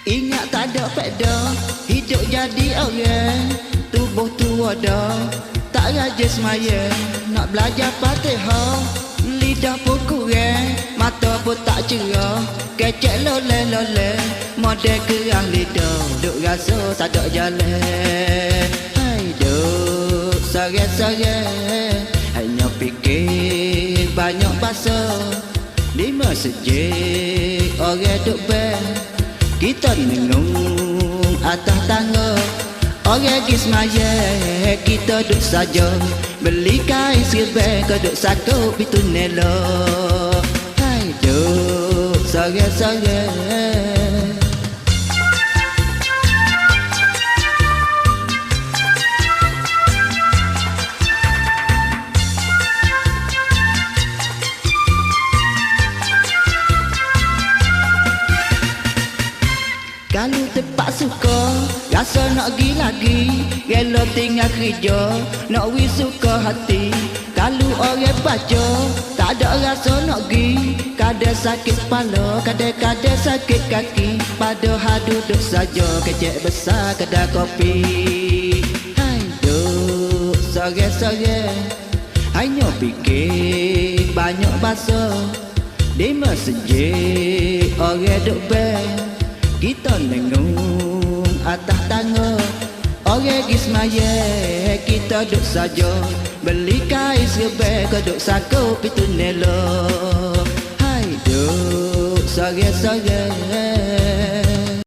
Ingat tak ada peda, hidup jadi orang. Tubuh tu ada, tak rajin semaya. Nak belajar Fatihah, lidah pun kurang, mata pun tak cerah. Kecek loleh-loleh, model kerah lidah. Duk rasa tak ada jalan. Hai duk sore-sore, hanya fikir banyak bahasa. Di masjid orang duk ber, kita nengung atas tangga. Orang pergi semaya, kita duduk saja. Beli kain serban, kau duduk sakut pintu nela. Hai duduk sore-sore. Kalau tempat suka, rasa nak pergi lagi. Rela tinggal kerja, nak wi suka hati. Kalau orang baca, tak ada rasa nak pergi. Kadang sakit kepala, kadang-kadang sakit kaki. Padahal duduk saja, kecek besar kedai kopi. Hai duduk sore-sore, hanya fikir banyak bahasa. Di masjid orang duk ber, kita nengung atas tangga. Orang pergi semaya, kita duduk saja. Beli kain serban, kau duduk sakut pintu nela. Hai duduk sore-sore.